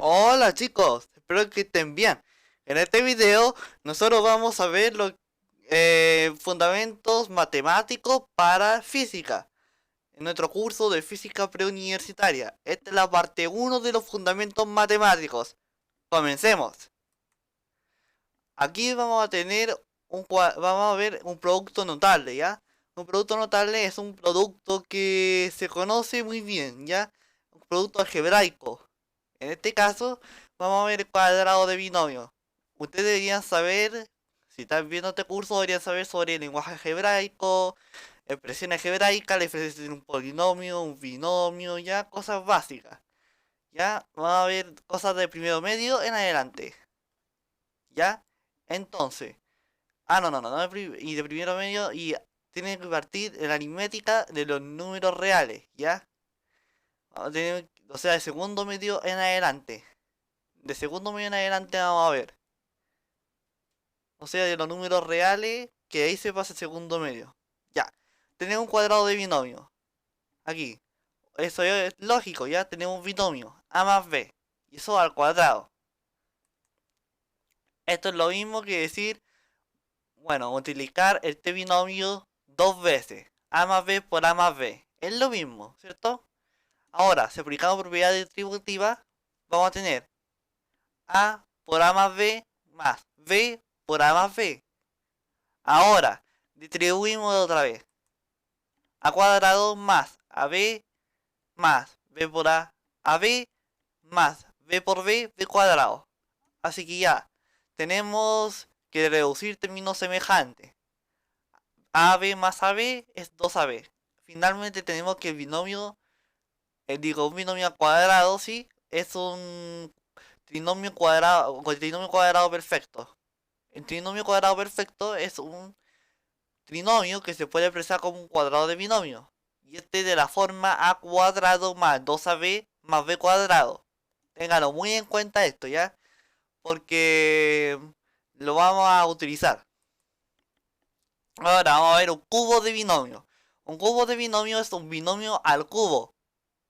Hola chicos, espero que estén bien. En este video nosotros vamos a ver los fundamentos matemáticos para física. En nuestro curso de física preuniversitaria. Esta es la parte uno de los fundamentos matemáticos. Comencemos. Aquí vamos a tener vamos a ver un producto notable, ¿ya? Un producto notable es un producto que se conoce muy bien, ¿ya? Un producto algebraico. En este caso, vamos a ver el cuadrado de binomio. Ustedes deberían saber, si están viendo este curso, deberían saber sobre el lenguaje algebraico, expresión algebraica, la diferencia entre un polinomio, un binomio, ya, cosas básicas. Ya, vamos a ver cosas de primero medio en adelante. Ya, entonces, no, y de primero medio, y tienen que partir en la aritmética de los números reales, ya. O sea, de segundo medio en adelante. De segundo medio en adelante vamos a ver. O sea, de los números reales, que ahí se pasa el segundo medio. Ya. Tenemos un cuadrado de binomio. Aquí. Eso es lógico, ya tenemos un binomio. A más B. Y eso al cuadrado. Esto es lo mismo que decir, bueno, multiplicar este binomio dos veces. A más B por A más B. Es lo mismo, ¿cierto? Ahora, si aplicamos propiedad distributiva, vamos a tener A por A más B por A más B. Ahora, distribuimos otra vez. A cuadrado más AB más B por AB más B por B cuadrado. Así que ya, tenemos que reducir términos semejantes. AB más AB es 2AB. Finalmente tenemos que el binomio, un binomio al cuadrado, sí, es un trinomio cuadrado perfecto. El trinomio cuadrado perfecto es un trinomio que se puede expresar como un cuadrado de binomio. Y este de la forma a cuadrado más 2ab más b cuadrado. Ténganlo muy en cuenta esto, ¿ya? Porque lo vamos a utilizar. Ahora vamos a ver un cubo de binomio. Un cubo de binomio es un binomio al cubo.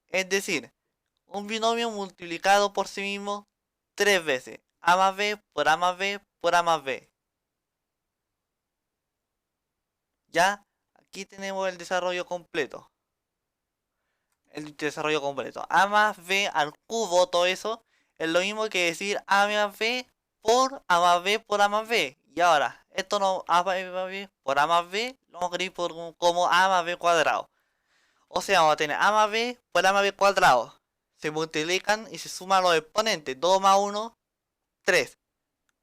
Es decir, un binomio multiplicado por sí mismo tres veces. A más b por A más b por A más b. ¿Ya? Aquí tenemos el desarrollo completo. El desarrollo completo. A más B al cubo, todo eso, es lo mismo que decir A más B por A más B por A más B. Y ahora, esto no, A más B por A más B, lo vamos a escribir como A más B cuadrado. O sea, vamos a tener A más B por A más B cuadrado. Se multiplican y se suman los exponentes. 2 más 1, 3.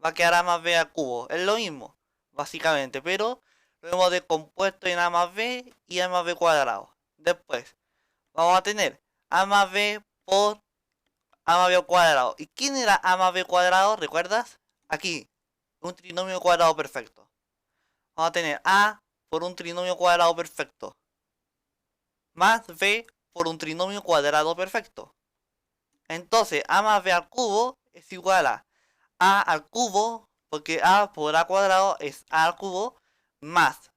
Va a quedar A más B al cubo. Es lo mismo, básicamente, pero lo hemos descompuesto en A más B y A más B cuadrado. Después, vamos a tener A más B por A más B al cuadrado. ¿Y quién era A más B cuadrado? ¿Recuerdas? Aquí, un trinomio cuadrado perfecto. Vamos a tener A por un trinomio cuadrado perfecto. Más B por un trinomio cuadrado perfecto. Entonces, A más B al cubo es igual A al cubo, porque A por A cuadrado es A al cubo, más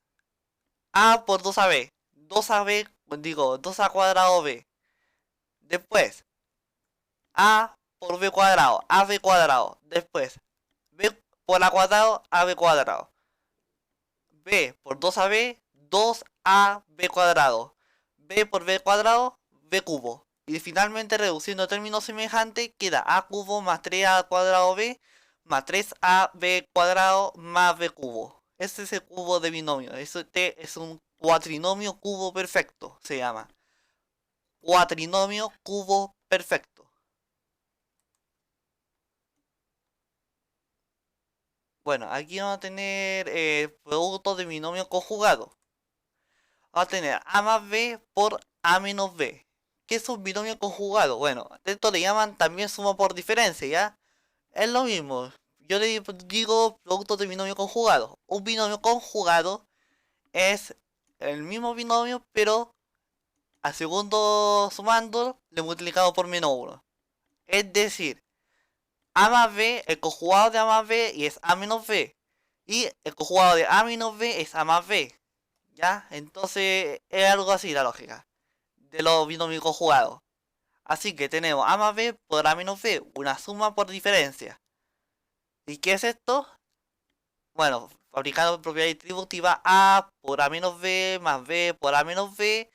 A por 2AB. 2AB, digo, 2A cuadrado B. Después, A por B cuadrado, AB cuadrado. Después, B por A cuadrado, AB cuadrado. B por 2AB, 2AB cuadrado. B por B cuadrado, B cubo. Y finalmente, reduciendo términos semejantes, queda A cubo más 3A cuadrado B más 3AB cuadrado más B cubo. Ese es el cubo de binomio. Este es un cuatrinomio cubo perfecto, se llama. Cuatrinomio cubo perfecto. Bueno, aquí vamos a tener productos de binomio conjugado. Vamos a tener A más B por A menos B. ¿Qué es un binomio conjugado? Bueno, esto le llaman también suma por diferencia, ¿ya? Es lo mismo. Yo le digo productos de binomio conjugado. Un binomio conjugado es el mismo binomio, pero al segundo sumando le multiplicado por menos 1. Es decir, A más B, el conjugado de A más B y es A menos B. Y el conjugado de A menos B es A más B. ¿Ya? Entonces es algo así la lógica de los binomios conjugados. Así que tenemos A más B por A menos B, una suma por diferencia. ¿Y qué es esto? Bueno, aplicando propiedad distributiva, A por A menos B más B por A menos B,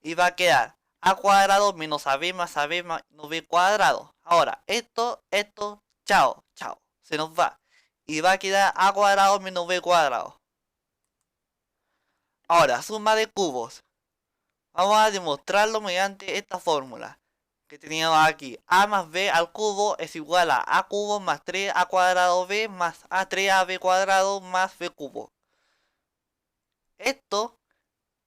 y va a quedar A cuadrado menos AB más AB menos B cuadrado. Ahora, esto, chao, chao, se nos va. Y va a quedar A cuadrado menos B cuadrado. Ahora, suma de cubos. Vamos a demostrarlo mediante esta fórmula que teníamos aquí. A más B al cubo es igual a A cubo más 3A cuadrado B más A3AB cuadrado más B cubo. Esto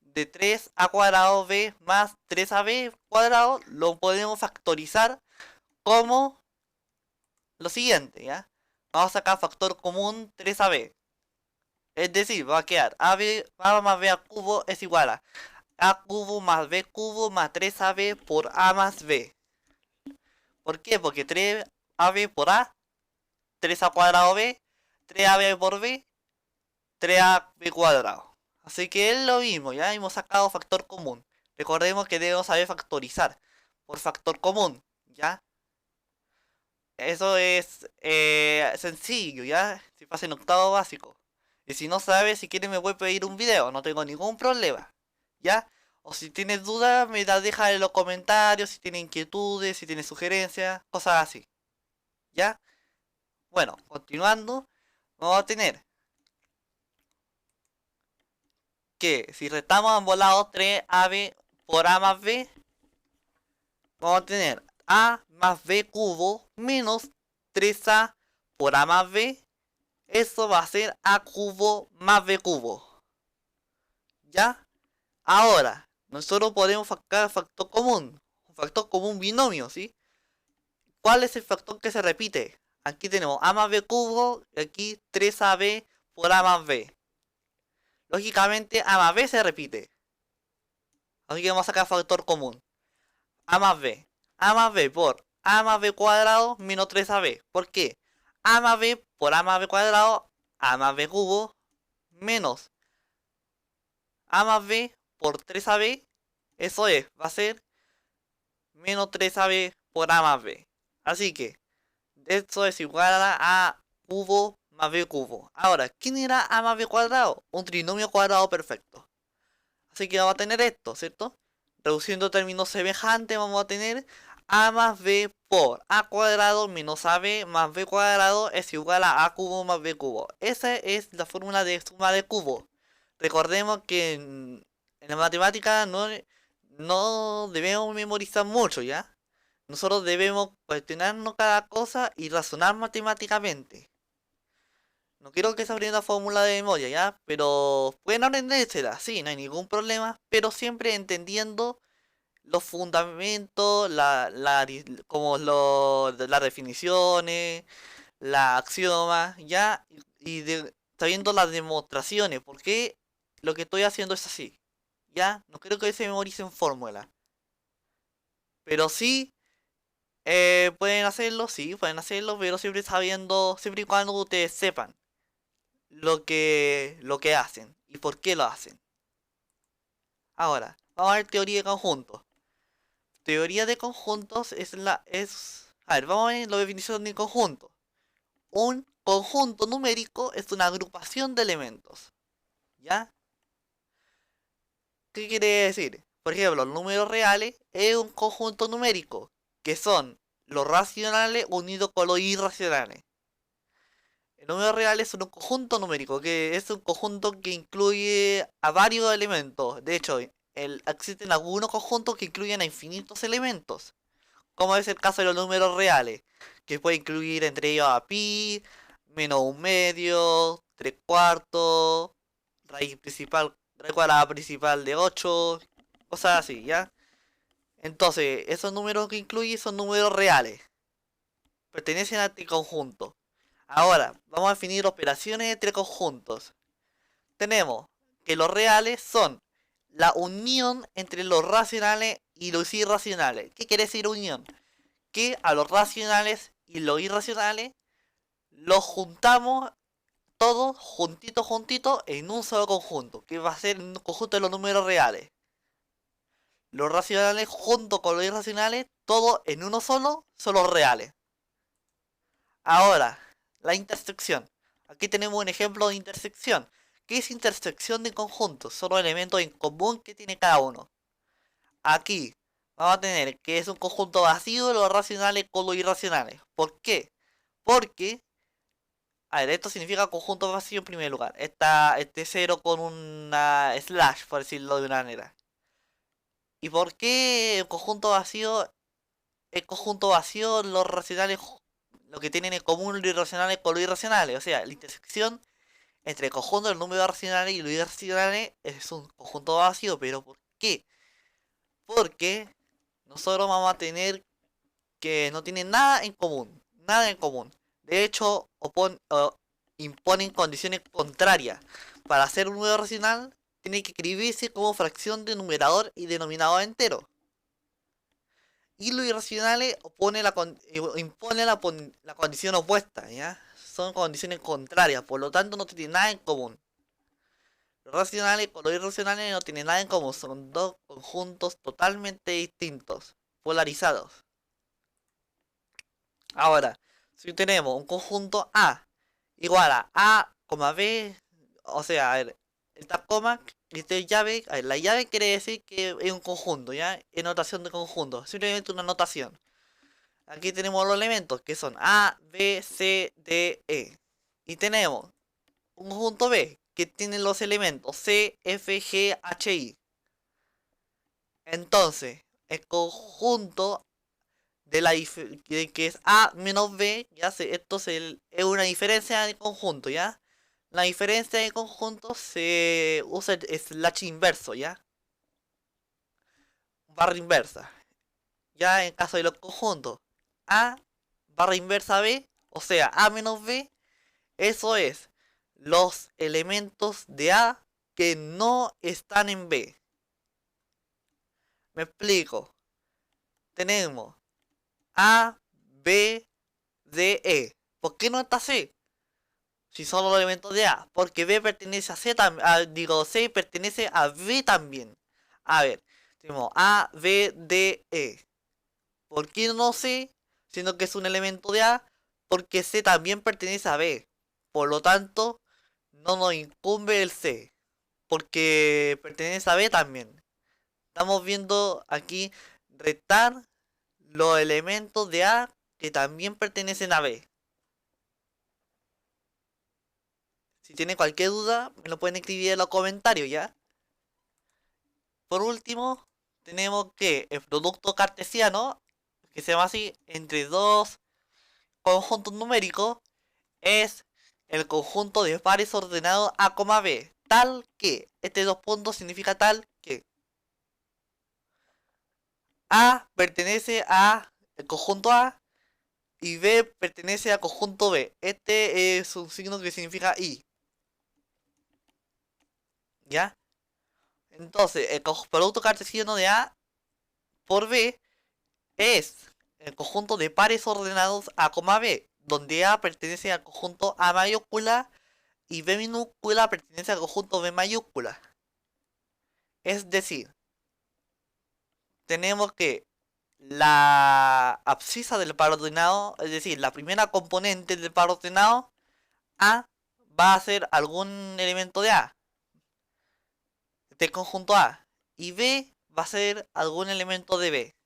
de 3A cuadrado B más 3AB cuadrado lo podemos factorizar como lo siguiente, ¿ya? Vamos a sacar factor común 3AB. Es decir, va a quedar A más B al cubo es igual a A cubo más B cubo más 3AB por A más B. ¿Por qué? Porque 3AB por A, 3A cuadrado B, 3AB por B, 3AB cuadrado. Así que es lo mismo, ya hemos sacado factor común. Recordemos que debemos saber factorizar por factor común, ¿ya? Eso es sencillo, ¿ya? Si pasa en octavo básico. Y si no sabes, si quieres me puedes pedir un video, no tengo ningún problema, ¿ya? O si tienes dudas, me las dejas en los comentarios, si tienes inquietudes, si tienes sugerencias, cosas así, ¿ya? Bueno, continuando, vamos a tener que si restamos ambos lados 3AB por A más B, vamos a tener A más B cubo menos 3A por A más B. Eso va a ser A cubo más B cubo. ¿Ya? Ahora, nosotros podemos sacar factor común. Un factor común binomio, ¿sí? ¿Cuál es el factor que se repite? Aquí tenemos A más B cubo y aquí 3AB por A más B. Lógicamente A más B se repite. Así que vamos a sacar factor común. A más B. A más B por A más B cuadrado menos 3AB. ¿Por qué? A más B por A más B cuadrado, A más B cubo, menos A más B por 3AB. Eso es, va a ser menos 3AB por A más B. Así que, esto es igual a A cubo más B cubo. Ahora, ¿quién era A más B cuadrado? Un trinomio cuadrado perfecto. Así que vamos a tener esto, ¿cierto? Reduciendo términos semejantes vamos a tener A más B por A cuadrado menos AB más B cuadrado es igual a A cubo más B cubo. Esa es la fórmula de suma de cubos. Recordemos que en la matemática no debemos memorizar mucho, ¿ya? Nosotros debemos cuestionarnos cada cosa y razonar matemáticamente. No quiero que se aprenda fórmula de memoria, ¿ya? Pero pueden aprendérsela, sí, no hay ningún problema. Pero siempre entendiendo los fundamentos, como las definiciones, las axiomas, ¿ya? Sabiendo las demostraciones, porque lo que estoy haciendo es así, ¿ya? No creo que se memoricen fórmula. Pero sí, pueden hacerlo, sí, pueden hacerlo, pero siempre sabiendo, siempre y cuando ustedes sepan lo que hacen y por qué lo hacen. Ahora, vamos a ver teoría de conjuntos. Teoría de conjuntos a ver, vamos a ver la definición de conjunto. Un conjunto numérico es una agrupación de elementos. ¿Ya? ¿Qué quiere decir? Por ejemplo, los números reales es un conjunto numérico, que son los racionales unidos con los irracionales. El número real es un conjunto numérico, que es un conjunto que incluye a varios elementos. De hecho, existen algunos conjuntos que incluyen a infinitos elementos, como es el caso de los números reales, que puede incluir entre ellos a pi, menos un medio, 3 cuartos, raíz cuadrada principal de 8, cosas así, ¿ya? Entonces, esos números que incluye son números reales, pertenecen a este conjunto. Ahora, vamos a definir operaciones entre conjuntos. Tenemos que los reales son la unión entre los racionales y los irracionales. ¿Qué quiere decir unión? Que a los racionales y los irracionales los juntamos todos juntitos en un solo conjunto, que va a ser un conjunto de los números reales. los racionales junto con los irracionales, todo en uno solo, son los reales. Ahora, la intersección. Aquí tenemos un ejemplo de intersección. ¿Qué es intersección de conjuntos? Son los elementos en común que tiene cada uno. Aquí vamos a tener que es un conjunto vacío los racionales con los irracionales. ¿Por qué? Porque, a ver, esto significa conjunto vacío en primer lugar. Este cero con una slash, por decirlo de una manera. ¿Y por qué el conjunto vacío? El conjunto vacío, los racionales, lo que tienen en común los irracionales con los irracionales. O sea, la intersección entre el conjunto del número racionales y los irracionales es un conjunto vacío. ¿Pero por qué? Porque nosotros vamos a tener que no tienen nada en común. Nada en común. De hecho, imponen condiciones contrarias. Para hacer un número racional, tiene que escribirse como fracción de numerador y denominador entero. Y los irracionales impone la condición opuesta, ¿ya? Son condiciones contrarias, por lo tanto no tienen nada en común. Los racionales con los irracionales no tienen nada en común, son dos conjuntos totalmente distintos, polarizados. Ahora, si tenemos un conjunto A igual a, B, o sea, a ver, esta coma, esta llave, a ver, la llave quiere decir que es un conjunto, ¿ya? Es notación de conjunto, simplemente una notación. Aquí tenemos los elementos que son A, B, C, D, E. Y tenemos un conjunto B que tiene los elementos C, F, G, H, I. Entonces, el conjunto de que es A menos B, ya esto es una diferencia de conjunto, ¿ya? La diferencia de conjunto se usa el slash inverso, ¿ya? Barra inversa. Ya en caso de los conjuntos A barra inversa B, o sea, A menos B, eso es los elementos de A que no están en B. Me explico. Tenemos A, B, D, E. ¿Por qué no está C? Si son los elementos de A. Porque B pertenece a C también. Digo, C pertenece a B también. A ver, tenemos A, B, D, E. ¿Por qué no C? Siendo que es un elemento de A. Porque C también pertenece a B. Por lo tanto, no nos incumbe el C. Porque pertenece a B también. Estamos viendo aquí restar los elementos de A que también pertenecen a B. Si tienen cualquier duda, me lo pueden escribir en los comentarios, ¿ya? Por último, tenemos que el producto cartesiano, que se llama así, entre dos conjuntos numéricos, es el conjunto de pares ordenados A, B, tal que, este dos puntos significa tal que A pertenece a el conjunto A y B pertenece al conjunto B. Este es un signo que significa I. ¿Ya? Entonces, el producto cartesiano de A por B es el conjunto de pares ordenados A, B, donde A pertenece al conjunto A mayúscula y B minúscula pertenece al conjunto B mayúscula. Es decir, tenemos que la abscisa del par ordenado, es decir, la primera componente del par ordenado, A va a ser algún elemento de A, del conjunto A, y B va a ser algún elemento de B.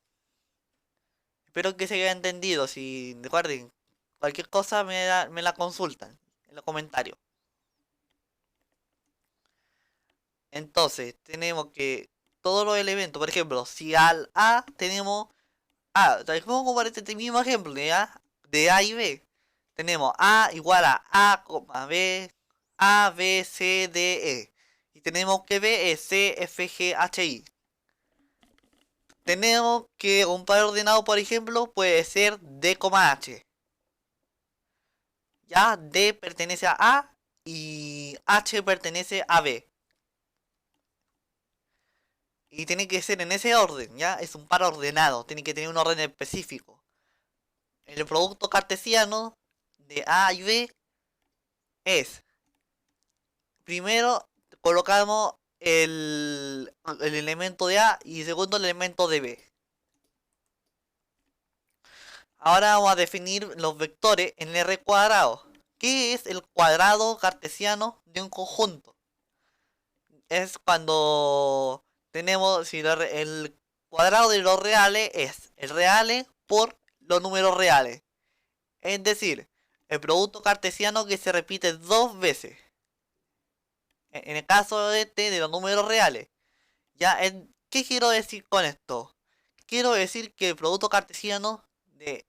Espero que se haya entendido. Si recuerden, cualquier cosa me la consultan en los comentarios. Entonces, tenemos que todos los elementos, por ejemplo, si al A tenemos A, vamos a comparar este mismo ejemplo de A y B. Tenemos A igual a, B, A, B, C, D, E. Y tenemos que B es C, F, G, H, I. Tenemos que un par ordenado, por ejemplo, puede ser D, H. Ya D pertenece a A y H pertenece a B. Y tiene que ser en ese orden, ¿ya? Es un par ordenado, tiene que tener un orden específico. El producto cartesiano de A y B es, primero colocamos el elemento de A y segundo el elemento de B. Ahora vamos a definir los vectores en R cuadrado. ¿Qué es el cuadrado cartesiano de un conjunto? Es cuando tenemos, si el cuadrado de los reales es el reales por los números reales. Es decir, el producto cartesiano que se repite dos veces. En el caso de los números reales. Ya, ¿qué quiero decir con esto? Quiero decir que el producto cartesiano de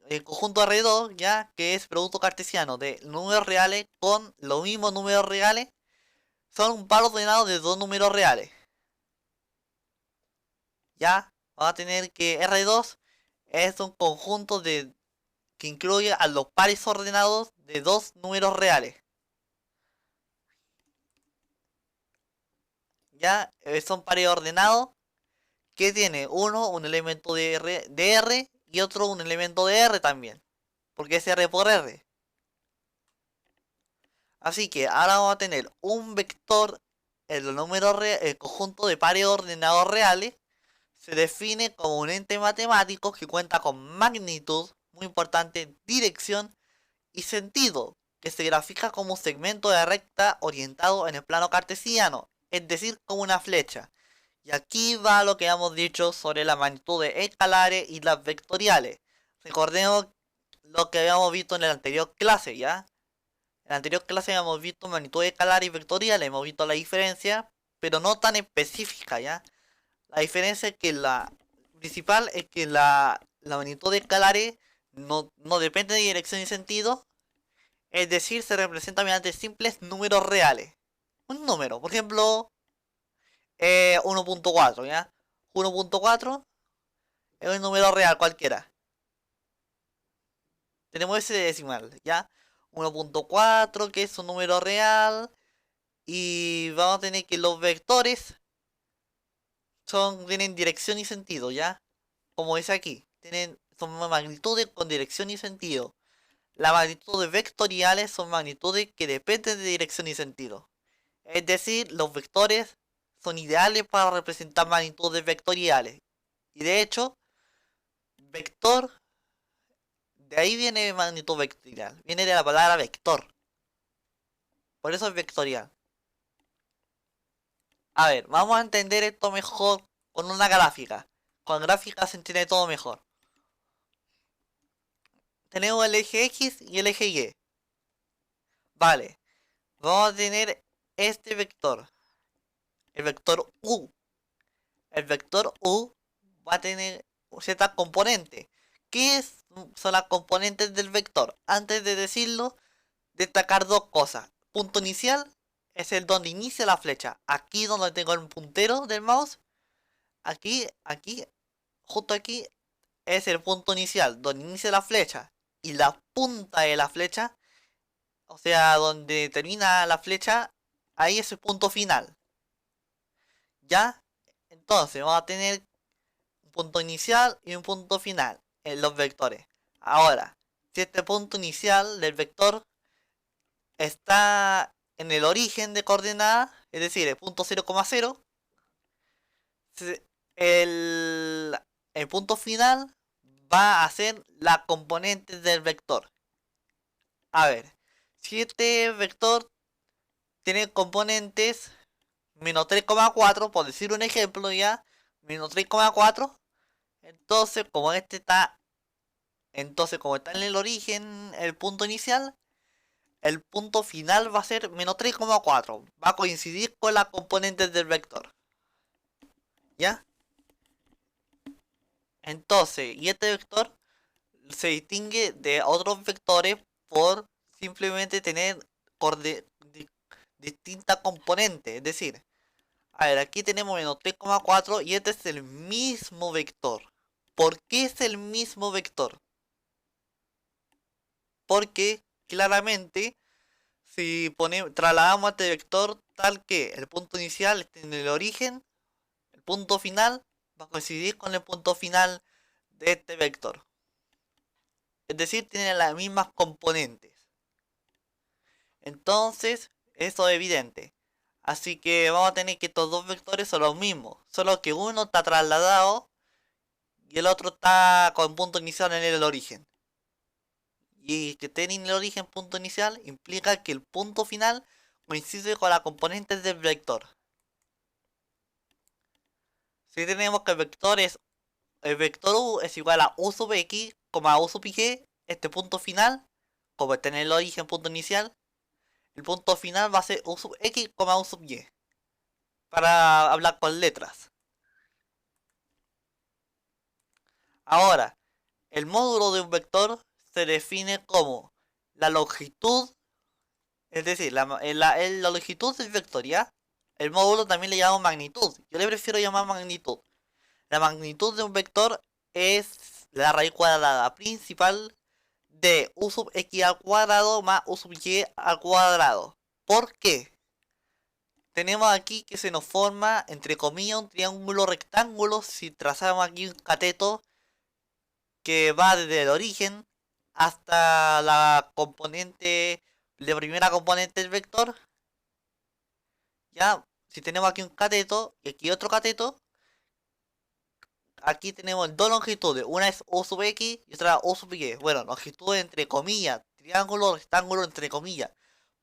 el conjunto R2, ya, que es producto cartesiano de números reales con los mismos números reales, son un par ordenado de dos números reales. Ya, vamos a tener que R2 es un conjunto que incluye a los pares ordenados de dos números reales. Ya, son pares ordenados que tiene uno un elemento de R y otro un elemento de R también, porque es R por R. Así que ahora vamos a tener un vector, el conjunto de pares ordenados reales, se define como un ente matemático que cuenta con magnitud, muy importante, dirección y sentido, que se grafica como un segmento de recta orientado en el plano cartesiano, es decir, como una flecha. Y aquí va lo que hemos dicho sobre las magnitudes escalares y las vectoriales. Recordemos lo que habíamos visto en la anterior clase, ¿ya? En la anterior clase habíamos visto magnitudes escalares y vectoriales, hemos visto la diferencia, pero no tan específica, ¿ya? La diferencia es que la principal es que la magnitud escalares no depende de dirección y sentido, es decir, se representa mediante simples números reales. Un número, por ejemplo, 1.4, ¿ya? 1.4 es un número real cualquiera. Tenemos ese decimal, ¿ya? 1.4 que es un número real. Y vamos a tener que los vectores tienen dirección y sentido, ¿ya? Como dice aquí. Son magnitudes con dirección y sentido. Las magnitudes vectoriales son magnitudes que dependen de dirección y sentido. Es decir, los vectores son ideales para representar magnitudes vectoriales. Y de hecho, vector, de ahí viene magnitud vectorial. Viene de la palabra vector. Por eso es vectorial. A ver, vamos a entender esto mejor con una gráfica. Con gráficas se entiende todo mejor. Tenemos el eje X y el eje Y. Vale, vamos a tener este vector. El vector U. El vector U va a tener ciertas componentes. Son las componentes del vector? Antes de decirlo, destacar dos cosas. Punto inicial es el donde inicia la flecha. Aquí donde tengo el puntero del mouse. Aquí, justo aquí, es el punto inicial, donde inicia la flecha. Y la punta de la flecha, o sea, donde termina la flecha, ahí es el punto final. ¿Ya? Entonces vamos a tener un punto inicial y un punto final en los vectores. Ahora, si este punto inicial del vector está en el origen de coordenadas, es decir, el punto 0,0, el, el punto final va a ser la componente del vector. A ver, si este vector tiene componentes menos 3,4, por decir un ejemplo ya, menos 3,4, entonces como está en el origen, el punto inicial, el punto final va a ser menos 3,4. Va a coincidir con las componentes del vector. ¿Ya? Entonces, y este vector se distingue de otros vectores por simplemente tener distintas componentes. Es decir, a ver, aquí tenemos menos 3,4 y este es el mismo vector. ¿Por qué es el mismo vector? Porque claramente si trasladamos a este vector tal que el punto inicial esté en el origen, el punto final va a coincidir con el punto final de este vector. Es decir, tienen las mismas componentes. Entonces, eso es evidente. Así que vamos a tener que estos dos vectores son los mismos, solo que uno está trasladado y el otro está con punto inicial en el origen. Y que esté en el origen punto inicial implica que el punto final coincide con las componentes del vector. Si tenemos que el vector u es igual a u sub x, u sub y, este punto final, como está en el origen punto inicial, el punto final va a ser u sub x, u sub y. Para hablar con letras. Ahora, el módulo de un vector se define como la longitud, es decir, la longitud del vector, ¿ya? El módulo también le llamamos magnitud. Yo le prefiero llamar magnitud. La magnitud de un vector es la raíz cuadrada principal de u sub x al cuadrado más u sub y al cuadrado. ¿Por qué? Tenemos aquí que se nos forma, entre comillas, un triángulo rectángulo si trazamos aquí un cateto que va desde el origen hasta la componente, la primera componente del vector. Ya, si tenemos aquí un cateto y aquí otro cateto, aquí tenemos dos longitudes, una es u sub x y otra u sub y. Bueno, longitud entre comillas, triángulo, rectángulo entre comillas.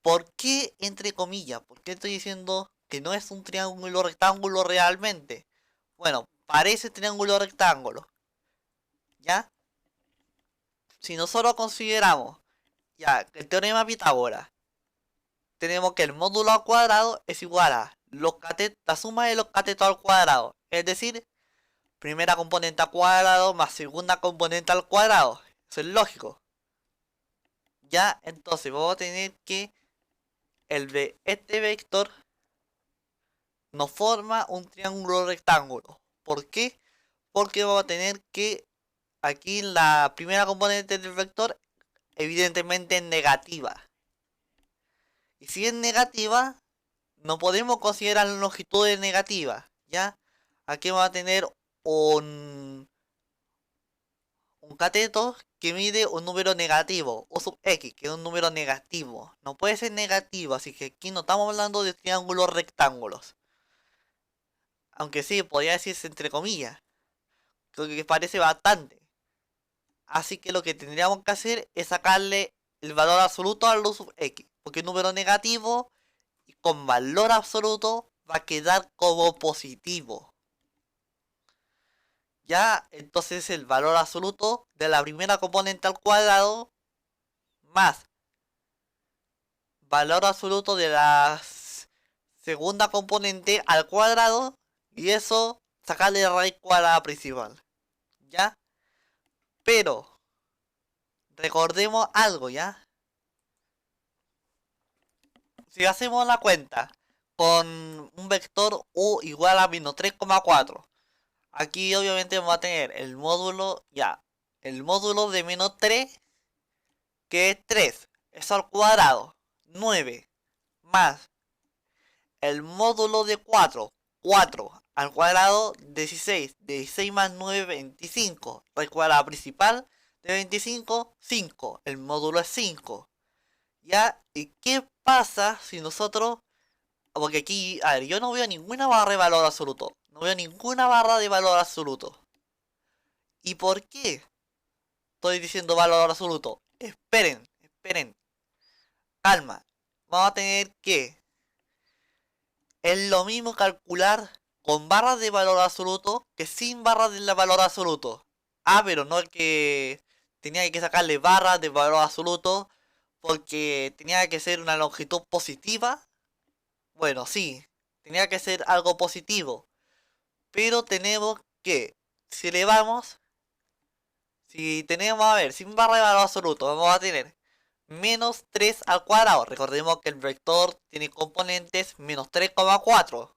¿Por qué entre comillas? ¿Por qué estoy diciendo que no es un triángulo rectángulo realmente? Bueno, parece triángulo rectángulo. ¿Ya? Si nosotros consideramos ya el teorema de Pitágoras, tenemos que el módulo al cuadrado es igual a la suma de los catetos al cuadrado. Es decir, primera componente al cuadrado más segunda componente al cuadrado. Eso es lógico. Ya, entonces vamos a tener que este vector nos forma un triángulo rectángulo. ¿Por qué? Porque vamos a tener que aquí la primera componente del vector evidentemente es negativa. Y si es negativa, no podemos considerar la longitud de negativa. ¿Ya? Aquí vamos a tener un cateto que mide un número negativo, o sub x, que es un número negativo. No puede ser negativo, así que aquí no estamos hablando de triángulos rectángulos. Aunque sí, podría decirse entre comillas. Creo que parece bastante. Así que lo que tendríamos que hacer es sacarle el valor absoluto al sub x. Porque el número negativo y con valor absoluto va a quedar como positivo. Ya, entonces el valor absoluto de la primera componente al cuadrado más valor absoluto de la segunda componente al cuadrado, y eso sacarle la raíz cuadrada principal. ¿Ya? Pero recordemos algo, ¿ya? Si hacemos la cuenta con un vector u igual a menos 3,4, aquí obviamente vamos a tener el módulo, ya, el módulo de menos 3, que es 3, eso al cuadrado, 9, más el módulo de 4, 4 al cuadrado, 16, 16 más 9, 25, raíz cuadrada principal de 25, 5, el módulo es 5. ¿Ya? ¿Y qué pasa si nosotros, porque aquí, a ver, yo no veo ninguna barra de valor absoluto, no veo ninguna barra de valor absoluto? ¿Y por qué estoy diciendo valor absoluto? Esperen, esperen, calma, vamos a tener que, es lo mismo calcular con barras de valor absoluto que sin barras de valor absoluto. Ah, pero no es que tenía que sacarle barras de valor absoluto porque tenía que ser una longitud positiva. Bueno, sí, tenía que ser algo positivo. Pero tenemos que, si elevamos, si tenemos, a ver, sin barra de valor absoluto, vamos a tener menos 3 al cuadrado. Recordemos que el vector tiene componentes menos 3,4.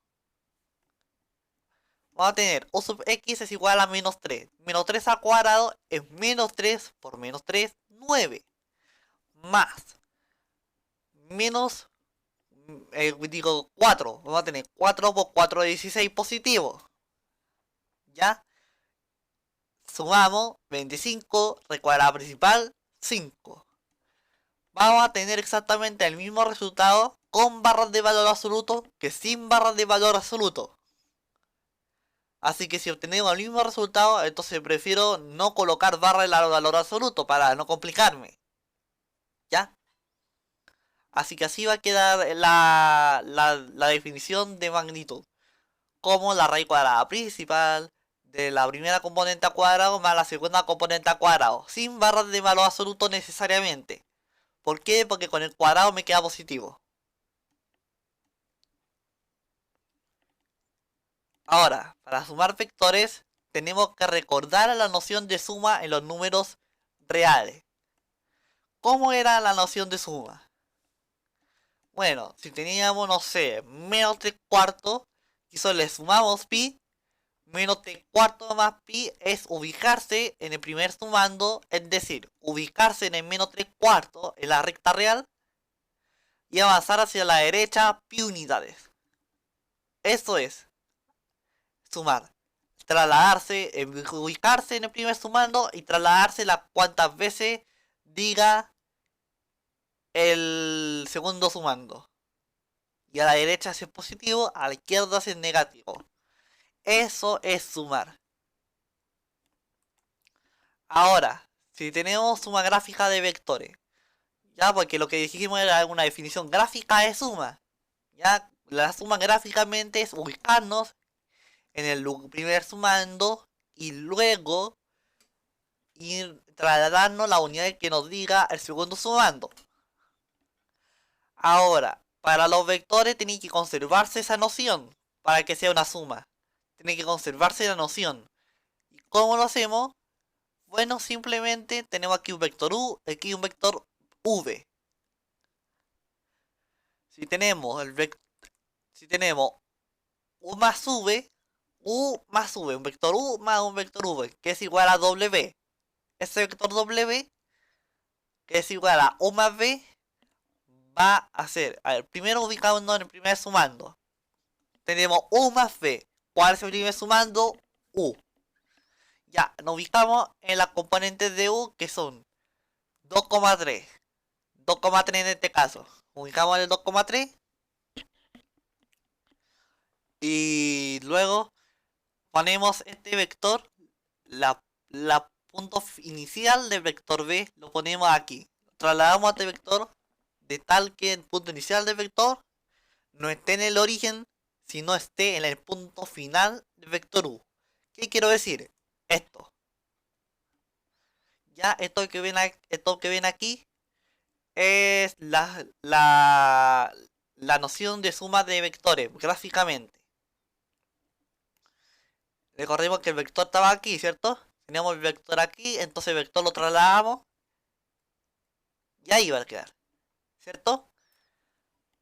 Vamos a tener u sub x es igual a menos 3. Menos 3 al cuadrado es menos 3 por menos 3, 9. Más menos, 4. Vamos a tener 4 por 4, 16 positivo. ¿Ya? Sumamos 25, recuadrada principal, 5. Vamos a tener exactamente el mismo resultado con barras de valor absoluto que sin barras de valor absoluto. Así que si obtenemos el mismo resultado, entonces prefiero no colocar barra de valor absoluto para no complicarme. ¿Ya? Así que así va a quedar la definición de magnitud. Como la raíz cuadrada principal de la primera componente al cuadrado más la segunda componente al cuadrado. Sin barras de valor absoluto necesariamente. ¿Por qué? Porque con el cuadrado me queda positivo. Ahora, para sumar vectores, tenemos que recordar la noción de suma en los números reales. ¿Cómo era la noción de suma? Bueno, si teníamos, no sé, menos 3 cuartos, y eso le sumamos pi, menos 3 cuartos más pi es ubicarse en el primer sumando, es decir, ubicarse en el menos 3 cuartos, en la recta real, y avanzar hacia la derecha pi unidades. Eso es sumar. Trasladarse, ubicarse en el primer sumando y trasladarse las cuantas veces diga el segundo sumando. Y a la derecha si es positivo, a la izquierda si es negativo. Eso es sumar. Ahora, si tenemos suma gráfica de vectores, ya porque lo que dijimos era una definición gráfica de suma. Ya, la suma gráficamente es ubicarnos en el primer sumando y luego ir trasladarnos la unidad que nos diga el segundo sumando. Ahora, para los vectores tiene que conservarse esa noción para que sea una suma. Tiene que conservarse la noción. ¿Y cómo lo hacemos? Bueno, simplemente tenemos aquí un vector u, aquí un vector v. Si tenemos si tenemos u más v, un vector u más un vector v, que es igual a w. Ese vector w, que es igual a u más v, va a ser, a ver, primero ubicándonos en el primer sumando. Tenemos u más v. ¿Cuál es el primer sumando? U. Ya, nos ubicamos en las componentes de u que son 2,3. 2,3 en este caso. Ubicamos en el 2,3. Y luego ponemos este vector, la punto inicial del vector b, lo ponemos aquí. Trasladamos a este vector de tal que el punto inicial del vector no esté en el origen, sino esté en el punto final del vector u. ¿Qué quiero decir? Esto. Ya, esto que ven aquí es la noción de suma de vectores gráficamente. Recordemos que el vector estaba aquí, ¿cierto? Teníamos el vector aquí, entonces el vector lo trasladamos y ahí va a quedar, ¿cierto?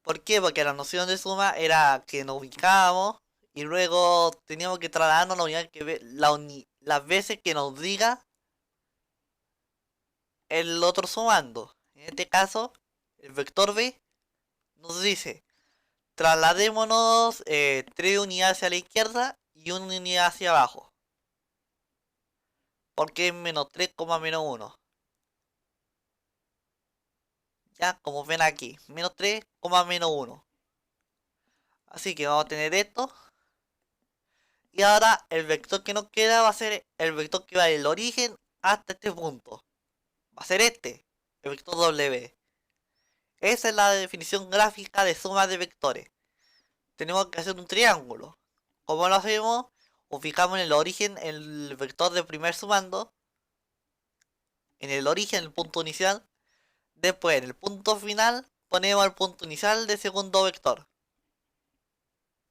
¿Por qué? Porque la noción de suma era que nos ubicábamos y luego teníamos que trasladarnos la unidad que las veces que nos diga el otro sumando. En este caso, el vector b nos dice trasladémonos 3 unidades hacia la izquierda y 1 unidad hacia abajo. Porque es menos 3, menos 1. Ya, como ven aquí, menos 3, menos 1. Así que vamos a tener esto. Y ahora el vector que nos queda va a ser el vector que va del origen hasta este punto. Va a ser este, el vector W. Esa es la definición gráfica de suma de vectores. Tenemos que hacer un triángulo. ¿Cómo lo hacemos? Ubicamos en el origen el vector del primer sumando. En el origen el punto inicial. Después en el punto final ponemos el punto inicial del segundo vector.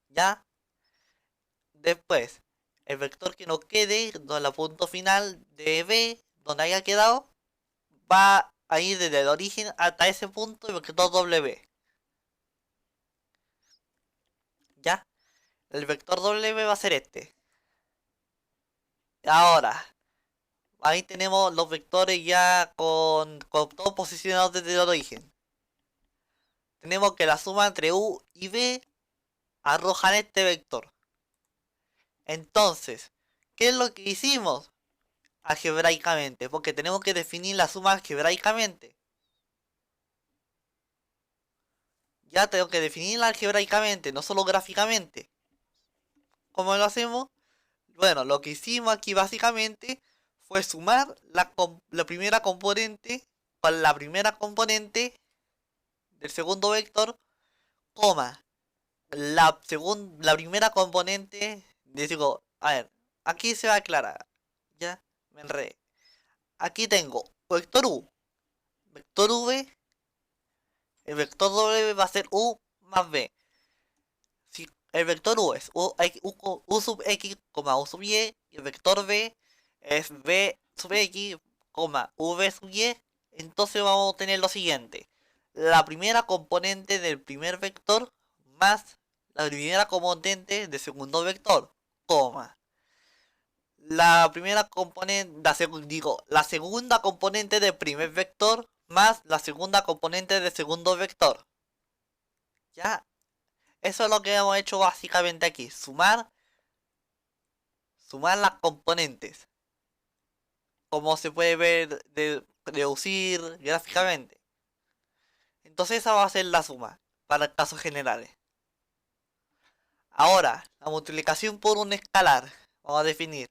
¿Ya? Después, el vector que nos quede, donde el punto final de B, donde haya quedado, va a ir desde el origen hasta ese punto el vector W. ¿Ya? El vector W va a ser este. Ahora, ahí tenemos los vectores ya con todos posicionados desde el origen. Tenemos que la suma entre U y B arrojan este vector. Entonces, ¿qué es lo que hicimos? Algebraicamente, porque tenemos que definir la suma algebraicamente. ya tengo que definirla algebraicamente, no solo gráficamente. ¿Cómo lo hacemos? Bueno, lo que hicimos aquí básicamente fue sumar la primera componente con la primera componente del segundo vector, coma, la primera componente, digo, a ver, aquí se va a aclarar, ya, me enredé. Aquí tengo vector U, vector V, el vector W va a ser U más B. Si el vector U es U sub X, U sub Y, y el vector B es B sub X, V sub Y, entonces vamos a tener lo siguiente. La primera componente del primer vector más la primera componente del segundo vector, coma. La primera componente, la segunda componente del primer vector más la segunda componente del segundo vector. Ya, eso es lo que hemos hecho básicamente aquí, sumar las componentes, como se puede ver, deducir gráficamente. Entonces esa va a ser la suma para casos generales. Ahora, la multiplicación por un escalar, vamos a definir.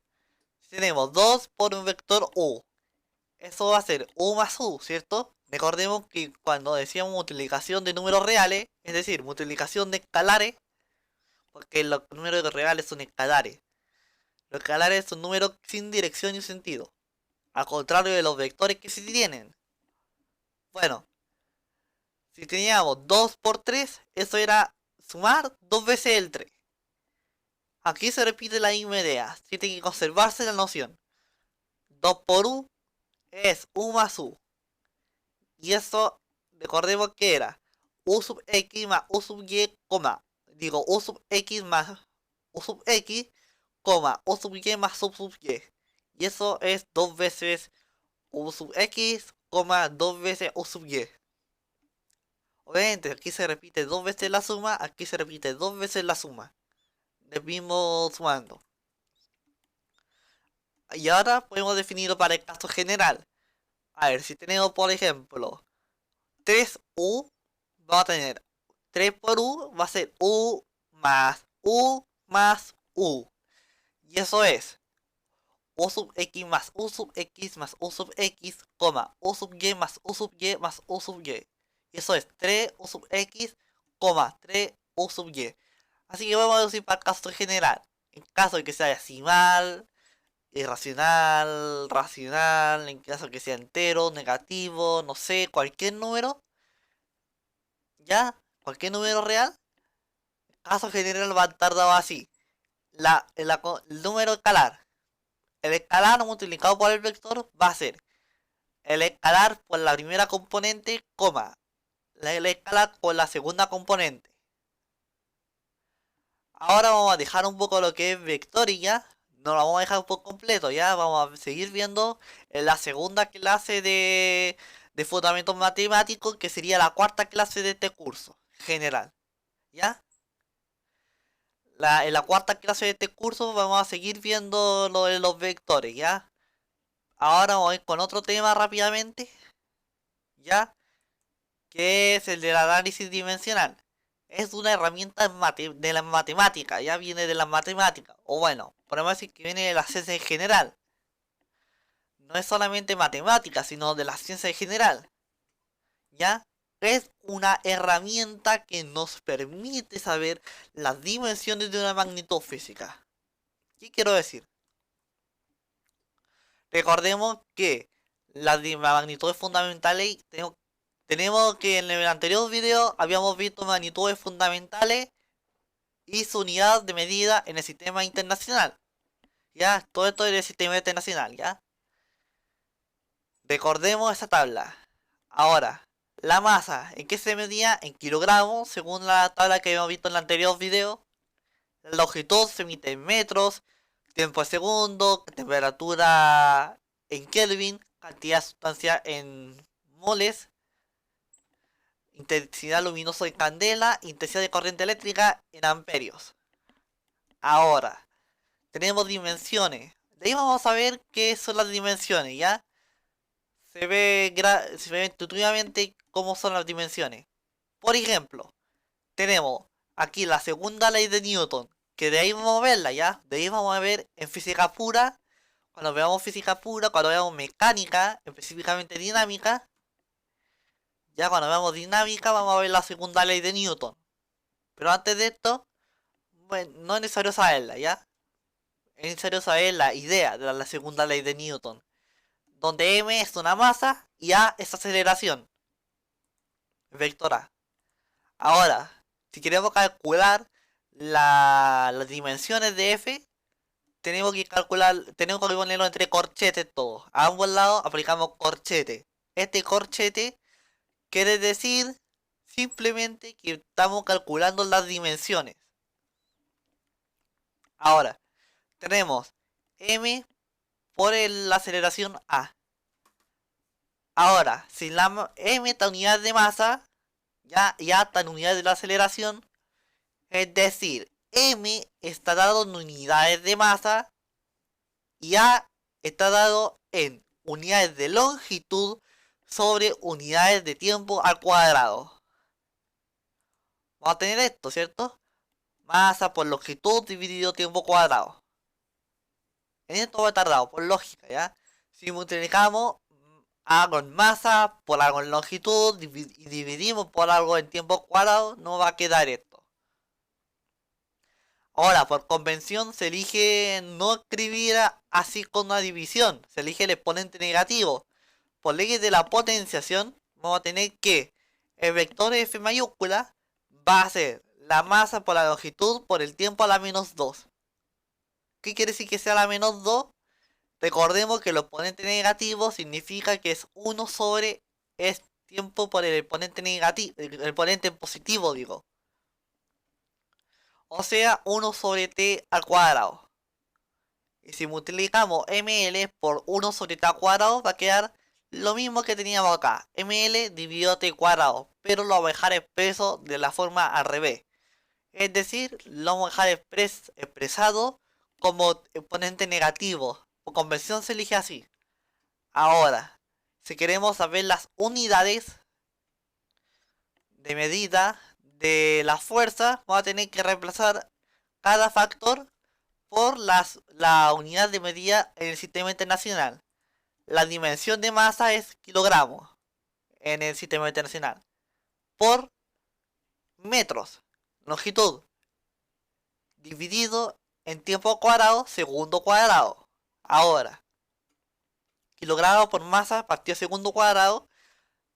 Tenemos 2 por un vector U. Eso va a ser U más U, ¿cierto? Recordemos que cuando decíamos multiplicación de números reales, es decir, multiplicación de escalares, porque los números reales son escalares. Los escalares son números sin dirección ni sentido, al contrario de los vectores que sí tienen. Bueno, si teníamos 2 por 3, eso era sumar 2 veces el 3. Aquí se repite la misma idea, tiene que conservarse la noción. 2 por U es U más U. Y eso, recordemos que era U sub X más U sub Y, U sub X más U sub X, U sub Y más U sub Y. Y eso es 2 veces U sub X, 2 veces U sub Y. Obviamente aquí se repite 2 veces la suma, aquí se repite 2 veces la suma. Del mismo sumando. Y ahora podemos definirlo para el caso general. A ver, si tenemos por ejemplo 3U, vamos a tener 3 por U, va a ser U más U más U. Y eso es U sub X más U sub X más U sub X, U sub Y más U sub Y más U sub Y. Y eso es 3 U sub X, 3 U sub Y. Así que vamos a decir para el caso general. En caso de que sea decimal, irracional, racional, en caso de que sea entero, negativo, no sé, cualquier número, ya, cualquier número real, caso general va a estar dado así. El número escalar. El escalar multiplicado por el vector va a ser el escalar por la primera componente, el escalar por la segunda componente. Ahora vamos a dejar un poco lo que es vector y ya. No lo vamos a dejar por completo, ya. Vamos a seguir viendo en la segunda clase de fundamentos matemáticos, que sería la cuarta clase de este curso general. ¿Ya? En la cuarta clase de este curso vamos a seguir viendo lo de los vectores, ¿ya? Ahora vamos a ir con otro tema rápidamente, ¿ya? Que es el del análisis dimensional. Es una herramienta de la matemática, ya viene de la matemática. O bueno, podemos decir que viene de la ciencia en general. No es solamente matemática, sino de la ciencia en general. ¿Ya? Es una herramienta que nos permite saber las dimensiones de una magnitud física. ¿Qué quiero decir? Recordemos que las magnitudes fundamentales, tenemos que en el anterior video habíamos visto magnitudes fundamentales y su unidad de medida en el sistema internacional. Ya, todo esto es el sistema internacional, ya. Recordemos esa tabla. Ahora, la masa, ¿en qué se medía? En kilogramos, según la tabla que habíamos visto en el anterior video. La longitud se mide en metros, tiempo en segundo, temperatura en Kelvin, cantidad de sustancia en moles, intensidad luminosa en candela, intensidad de corriente eléctrica en amperios. Ahora, tenemos dimensiones. De ahí vamos a ver qué son las dimensiones, ¿ya? Se ve intuitivamente cómo son las dimensiones. Por ejemplo, tenemos aquí la segunda ley de Newton, que de ahí vamos a verla, ¿ya? De ahí vamos a ver en física pura, cuando veamos física pura, cuando veamos mecánica, específicamente dinámica, ya cuando veamos dinámica vamos a ver la segunda ley de Newton. Pero antes de esto, bueno, no es necesario saberla, ¿ya? Es necesario saber la idea de la segunda ley de Newton, donde m es una masa y a es aceleración, vector a. Ahora, si queremos calcular las dimensiones de f, tenemos que ponerlo entre corchetes todos. A ambos lados aplicamos corchete. Este corchete quiere decir simplemente que estamos calculando las dimensiones. Ahora, tenemos m por la aceleración a. Ahora, si la m está en unidades de masa, ya está en unidades de la aceleración, es decir, m está dado en unidades de masa y a está dado en unidades de longitud sobre unidades de tiempo al cuadrado. Vamos a tener esto, ¿cierto? Masa por longitud dividido tiempo cuadrado. En esto va a estar dado por lógica, ¿ya? Si multiplicamos algo en masa por algo en longitud y dividimos por algo en tiempo cuadrado, no va a quedar esto. Ahora, por convención se elige no escribir así con una división, se elige el exponente negativo. Por leyes de la potenciación, vamos a tener que el vector f mayúscula va a ser la masa por la longitud por el tiempo a la menos 2. ¿Qué quiere decir que sea la menos 2? Recordemos que el exponente negativo significa que es 1 sobre es tiempo por el exponente negativo, el exponente positivo, digo. O sea, 1 sobre t al cuadrado. Y si multiplicamos ml por 1 sobre t al cuadrado, va a quedar lo mismo que teníamos acá. ml dividido t cuadrado. Pero lo vamos a dejar expreso de la forma al revés. Es decir, lo vamos a dejar expresado como exponente negativo. Por convención se elige así. Ahora, si queremos saber las unidades de medida de la fuerza, vamos a tener que reemplazar cada factor por la unidad de medida en el sistema internacional. La dimensión de masa es kilogramos en el sistema internacional. Por metros, longitud, dividido en tiempo cuadrado, segundo cuadrado. Ahora, kilogramos por masa partido segundo cuadrado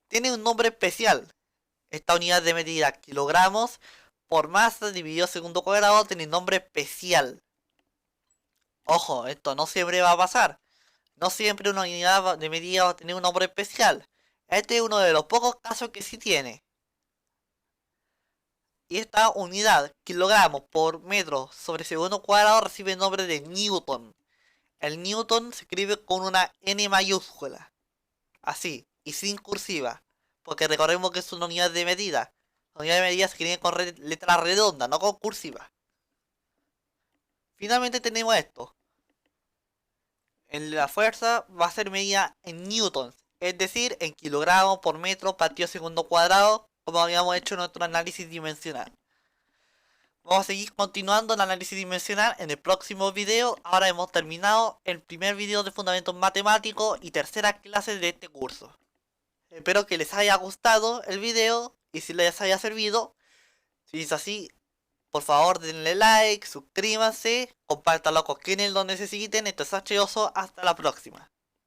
tiene un nombre especial. Esta unidad de medida, kilogramos por masa dividido segundo cuadrado, tiene un nombre especial. Ojo, esto no siempre va a pasar. No siempre una unidad de medida va a tener un nombre especial. Este es uno de los pocos casos que sí tiene. Y esta unidad, kilogramos por metro sobre segundo cuadrado, recibe el nombre de Newton. El Newton se escribe con una N mayúscula. Así, y sin cursiva. Porque recordemos que es una unidad de medida. La unidad de medida se escribe con letra redonda, no con cursiva. Finalmente tenemos esto. En la fuerza va a ser medida en newtons. Es decir, en kilogramos por metro partido segundo cuadrado, como habíamos hecho en nuestro análisis dimensional. Vamos a seguir continuando el análisis dimensional en el próximo video. Ahora hemos terminado el primer video de fundamentos matemáticos y tercera clase de este curso. Espero que les haya gustado el video y si les haya servido. Si es así, por favor denle like, suscríbanse, compártanlo con quienes lo necesiten. Esto es H-Oso, hasta la próxima.